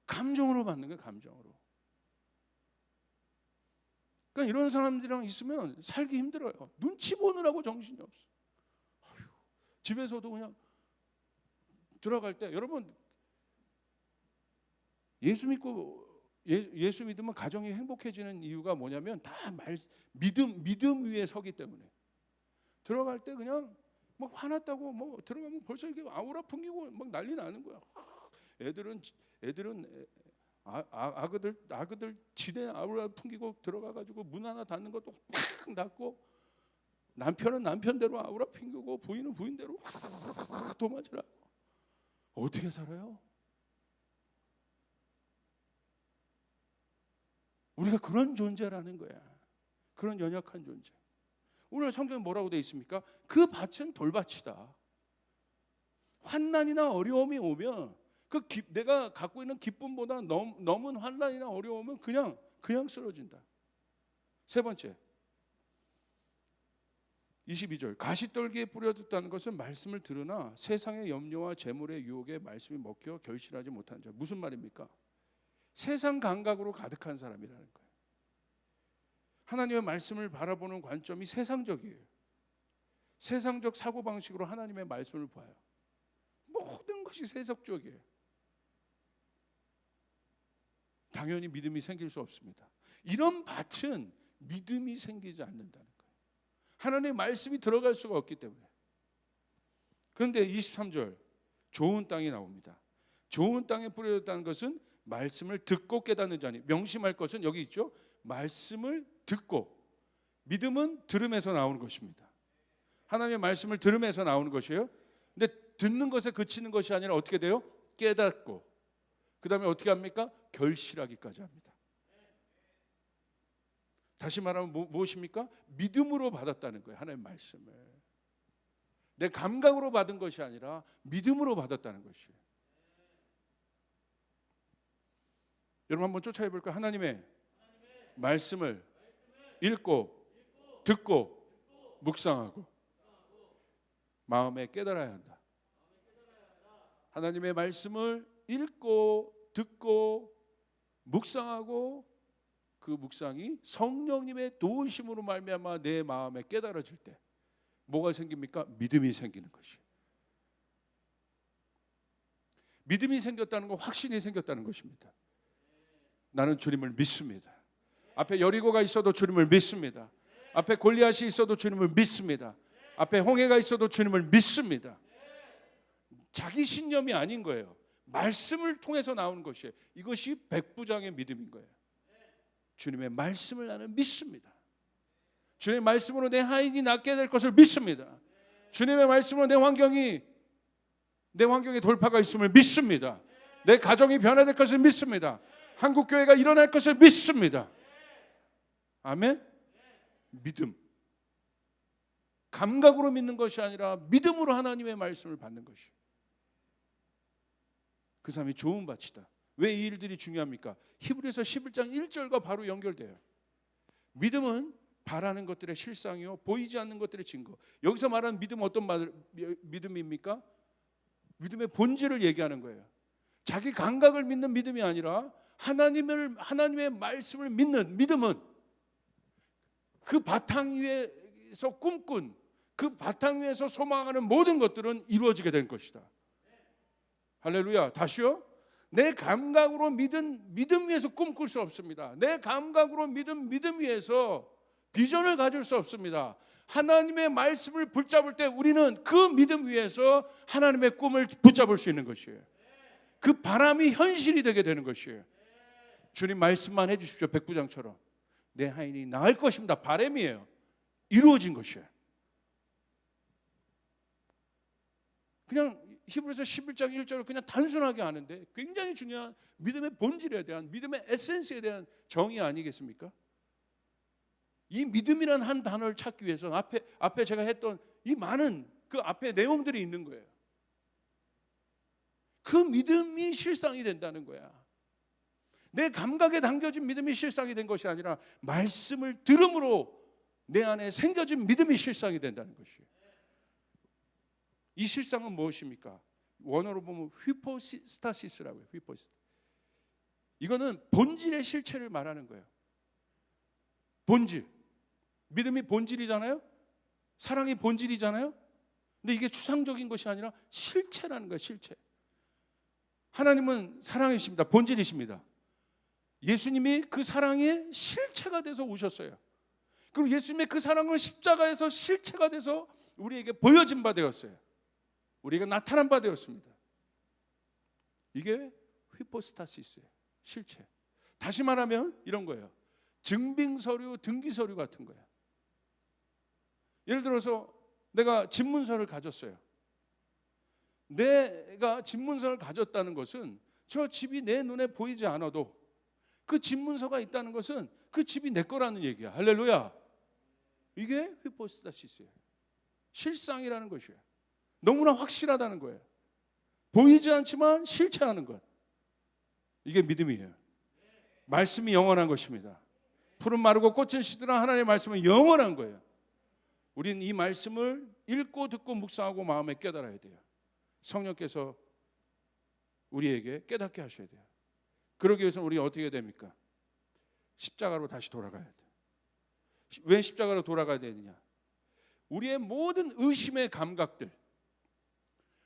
감정으로 받는 거예요. 감정으로. 그러니까 이런 사람들이랑 있으면 살기 힘들어요. 눈치 보느라고 정신이 없어. 어휴, 집에서도 그냥 들어갈 때 여러분 예수 믿고 예수 믿으면 가정이 행복해지는 이유가 뭐냐면 다 믿음 위에 서기 때문에 들어갈 때 그냥 뭐 화났다고 뭐 들어가면 벌써 이게 아우라 풍기고 막 난리 나는 거야. 애들은 아그들 지대 아우라 풍기고 들어가가지고 문 하나 닫는 것도 팍 닫고 남편은 남편대로 아우라 풍기고 부인은 부인대로 도마질하고 어떻게 살아요? 우리가 그런 존재라는 거야. 그런 연약한 존재. 오늘 성경에 뭐라고 되어 있습니까? 그 밭은 돌밭이다. 환난이나 어려움이 오면 내가 갖고 있는 기쁨보다 넘은 환난이나 어려움은 그냥 쓰러진다. 세 번째 22절 가시떨기에 뿌려졌다는 것은 말씀을 들으나 세상의 염려와 재물의 유혹에 말씀이 먹혀 결실하지 못한 자. 무슨 말입니까? 세상 감각으로 가득한 사람이라는 거예요. 하나님의 말씀을 바라보는 관점이 세상적이에요. 세상적 사고방식으로 하나님의 말씀을 봐요. 모든 것이 세속적이에요. 당연히 믿음이 생길 수 없습니다. 이런 밭은 믿음이 생기지 않는다는 거예요. 하나님의 말씀이 들어갈 수가 없기 때문에. 그런데 23절 좋은 땅이 나옵니다. 좋은 땅에 뿌려졌다는 것은 말씀을 듣고 깨닫는 자니. 명심할 것은 여기 있죠. 말씀을 듣고. 믿음은 들음에서 나오는 것입니다. 하나님의 말씀을 들음에서 나오는 것이에요. 근데 듣는 것에 그치는 것이 아니라 어떻게 돼요? 깨닫고 그 다음에 어떻게 합니까? 결실하기까지 합니다. 다시 말하면 무엇입니까? 믿음으로 받았다는 거예요. 하나님의 말씀을 내 감각으로 받은 것이 아니라 믿음으로 받았다는 것이에요. 여러분 한번 쫓아해 볼까요? 하나님의 말씀을 읽고 듣고 묵상하고 마음에 깨달아야 한다. 하나님의 말씀을 읽고 듣고 묵상하고 그 묵상이 성령님의 도우심으로 말미암아 내 마음에 깨달아질 때 뭐가 생깁니까? 믿음이 생기는 것이에요. 믿음이 생겼다는 건 확신이 생겼다는 것입니다. 나는 주님을 믿습니다. 앞에 여리고가 있어도 주님을 믿습니다. 앞에 골리앗이 있어도 주님을 믿습니다. 앞에 홍해가 있어도 주님을 믿습니다. 자기 신념이 아닌 거예요. 말씀을 통해서 나오는 것이에요. 이것이 백부장의 믿음인 거예요. 주님의 말씀을 나는 믿습니다. 주님의 말씀으로 내 하인이 낫게 될 것을 믿습니다. 주님의 말씀으로 내 환경에 돌파가 있음을 믿습니다. 내 가정이 변화될 것을 믿습니다. 한국교회가 일어날 것을 믿습니다. 아멘? 믿음. 감각으로 믿는 것이 아니라 믿음으로 하나님의 말씀을 받는 것이에요. 그 사람이 좋은 밭이다. 왜 이 일들이 중요합니까? 히브리서 11장 1절과 바로 연결돼요. 믿음은 바라는 것들의 실상이요 보이지 않는 것들의 증거. 여기서 말하는 믿음은 어떤 믿음입니까? 믿음의 본질을 얘기하는 거예요. 자기 감각을 믿는 믿음이 아니라 하나님의 말씀을 믿는 믿음은 그 바탕 위에서 꿈꾼 그 바탕 위에서 소망하는 모든 것들은 이루어지게 된 것이다. 할렐루야. 다시요. 내 감각으로 믿은 믿음 위에서 꿈꿀 수 없습니다. 내 감각으로 믿은 믿음 위에서 비전을 가질 수 없습니다. 하나님의 말씀을 붙잡을 때 우리는 그 믿음 위에서 하나님의 꿈을 붙잡을 수 있는 것이에요. 그 바람이 현실이 되게 되는 것이에요. 주님 말씀만 해주십시오. 백부장처럼 내 하인이 나을 것입니다. 바람이에요. 이루어진 것이에요. 그냥 히브리서 11장 1절을 그냥 단순하게 아는데 굉장히 중요한 믿음의 본질에 대한 믿음의 에센스에 대한 정의 아니겠습니까? 이 믿음이라는 한 단어를 찾기 위해서 앞에 제가 했던 이 많은 그 앞에 내용들이 있는 거예요. 그 믿음이 실상이 된다는 거야. 내 감각에 담겨진 믿음이 실상이 된 것이 아니라 말씀을 들음으로 내 안에 생겨진 믿음이 실상이 된다는 것이에요. 이 실상은 무엇입니까? 원어로 보면 휘포스타시스라고 해요. 이거는 본질의 실체를 말하는 거예요. 본질. 믿음이 본질이잖아요. 사랑이 본질이잖아요. 근데 이게 추상적인 것이 아니라 실체라는 거예요. 실체. 하나님은 사랑이십니다. 본질이십니다. 예수님이 그 사랑의 실체가 돼서 오셨어요. 그리고 예수님의 그 사랑은 십자가에서 실체가 돼서 우리에게 보여진 바 되었어요. 우리가 나타난 바 되었습니다. 이게 휘포스타시스예요. 실체. 다시 말하면 이런 거예요. 증빙서류, 등기서류 같은 거예요. 예를 들어서 내가 집문서를 가졌어요. 내가 집문서를 가졌다는 것은 저 집이 내 눈에 보이지 않아도 그 집문서가 있다는 것은 그 집이 내 거라는 얘기야. 할렐루야. 이게 휘포스타시스예요. 실상이라는 것이에요. 너무나 확실하다는 거예요. 보이지 않지만 실체하는 것. 이게 믿음이에요. 말씀이 영원한 것입니다. 푸른 마르고 꽃은 시드라 하나님의 말씀은 영원한 거예요. 우리는 이 말씀을 읽고 듣고 묵상하고 마음에 깨달아야 돼요. 성령께서 우리에게 깨닫게 하셔야 돼요. 그러기 위해서는 우리가 어떻게 해야 됩니까? 십자가로 다시 돌아가야 돼요. 왜 십자가로 돌아가야 되느냐? 우리의 모든 의심의 감각들,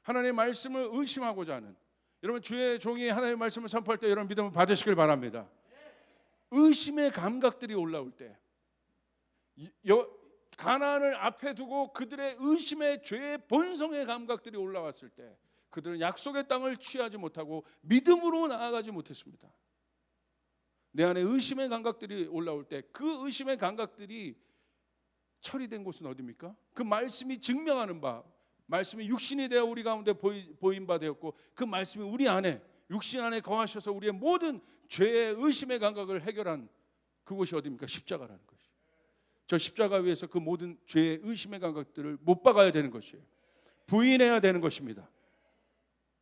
하나님의 말씀을 의심하고자 하는, 여러분 주의 종이 하나님의 말씀을 선포할 때 여러분 믿음을 받으시길 바랍니다. 의심의 감각들이 올라올 때, 가나안을 앞에 두고 그들의 의심의 죄의 본성의 감각들이 올라왔을 때 그들은 약속의 땅을 취하지 못하고 믿음으로 나아가지 못했습니다. 내 안에 의심의 감각들이 올라올 때 그 의심의 감각들이 처리된 곳은 어디입니까? 그 말씀이 증명하는 바, 말씀이 육신이 되어 우리 가운데 보인 바 되었고 그 말씀이 우리 안에 육신 안에 거하셔서 우리의 모든 죄의 의심의 감각을 해결한 그곳이 어디입니까? 십자가라는 것이에요. 저 십자가 위에서 그 모든 죄의 의심의 감각들을 못 박아야 되는 것이에요. 부인해야 되는 것입니다.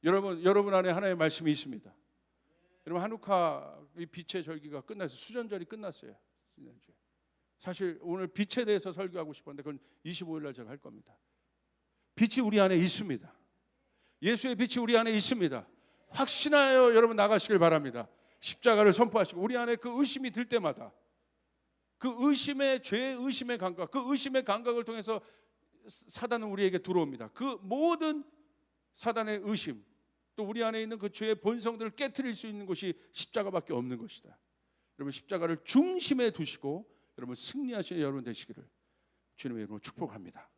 여러분 안에 하나님의 말씀이 있습니다. 여러분 한우카 이 빛의 절기가 끝나서 수전절이 끝났어요. 지난주에. 사실 오늘 빛에 대해서 설교하고 싶었는데 그건 25일 날 제가 할 겁니다. 빛이 우리 안에 있습니다. 예수의 빛이 우리 안에 있습니다. 확신하여 여러분 나가시길 바랍니다. 십자가를 선포하시고 우리 안에 그 의심이 들 때마다 그 의심의 죄의 의심의 감각, 그 의심의 감각을 통해서 사단은 우리에게 들어옵니다. 그 모든 사단의 의심, 또 우리 안에 있는 그 죄의 본성들을 깨트릴 수 있는 곳이 십자가밖에 없는 것이다. 여러분 십자가를 중심에 두시고 여러분 승리하시는 여러분 되시기를 주님의 이름으로 축복합니다.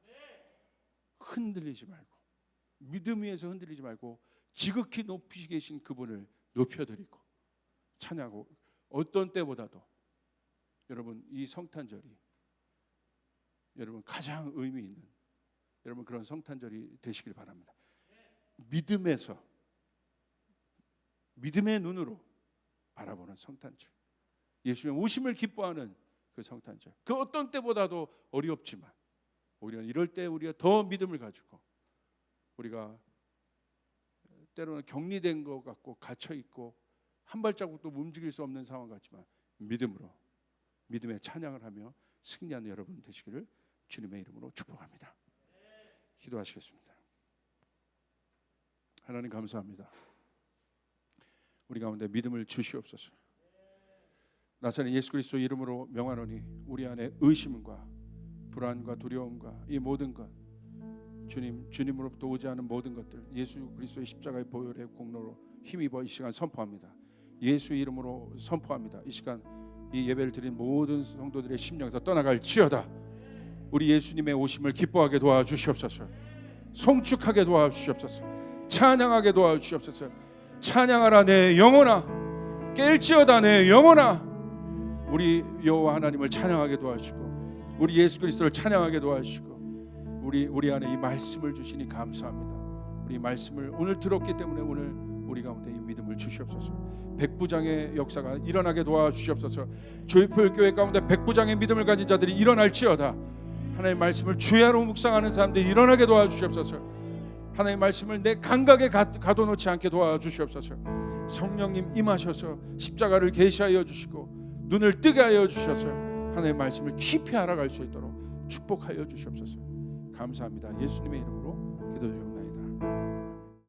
흔들리지 말고, 믿음 위에서 흔들리지 말고 지극히 높이 계신 그분을 높여드리고 찬양하고, 어떤 때보다도 여러분 이 성탄절이 여러분 가장 의미 있는 여러분 그런 성탄절이 되시길 바랍니다. 믿음에서, 믿음의 눈으로 바라보는 성탄절, 예수님의 오심을 기뻐하는 그 성탄절, 그 어떤 때보다도 어렵지만 오히려 이럴 때 우리가 더 믿음을 가지고, 우리가 때로는 격리된 것 같고 갇혀 있고 한 발자국도 움직일 수 없는 상황 같지만 믿음으로, 믿음의 찬양을 하며 승리하는 여러분 되시기를 주님의 이름으로 축복합니다. 기도하시겠습니다. 하나님 감사합니다. 우리 가운데 믿음을 주시옵소서. 나사렛 예수 그리스도 이름으로 명하노니 우리 안에 의심과 불안과 두려움과 이 모든 것, 주님으로부터 오지 않은 모든 것들 예수 그리스도의 십자가의 보혈의 공로로 힘입어 이 시간 선포합니다. 예수 이름으로 선포합니다. 이 시간 이 예배를 드린 모든 성도들의 심령에서 떠나갈지어다. 우리 예수님의 오심을 기뻐하게 도와주시옵소서. 송축하게 도와주시옵소서. 찬양하게 도와주시옵소서. 찬양하라 내 영혼아, 깰지어다 내 영혼아. 우리 여호와 하나님을 찬양하게 도와주시고 우리 예수 그리스도를 찬양하게 도와주시고 우리 안에 이 말씀을 주시니 감사합니다. 우리 말씀을 오늘 들었기 때문에 오늘 우리 가운데 이 믿음을 주시옵소서. 백부장의 역사가 일어나게 도와주시옵소서. 조이풀 교회 가운데 백부장의 믿음을 가진 자들이 일어날지어다. 하나님의 말씀을 주야로 묵상하는 사람들이 일어나게 도와주시옵소서. 하나님의 말씀을 내 감각에 가둬놓지 않게 도와주시옵소서. 성령님 임하셔서 십자가를 계시하여 주시고 눈을 뜨게 하여 주셔서 하나님의 말씀을 깊이 알아갈 수 있도록 축복하여 주시옵소서. 감사합니다. 예수님의 이름으로 기도드립니다.